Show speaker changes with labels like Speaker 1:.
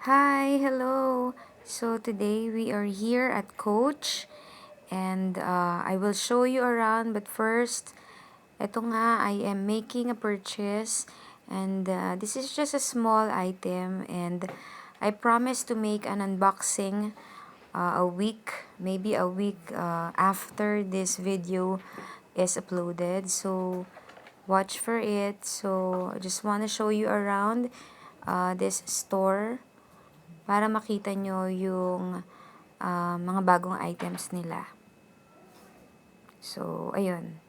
Speaker 1: Hi, hello. So today we are here at Coach and I will show you around, but first, eto nga, I am making a purchase and this is just a small item and I promise to make an unboxing maybe a week after this video is uploaded. So watch for it. So I just want to show you around this store para makita nyo yung mga bagong items nila. So, ayun.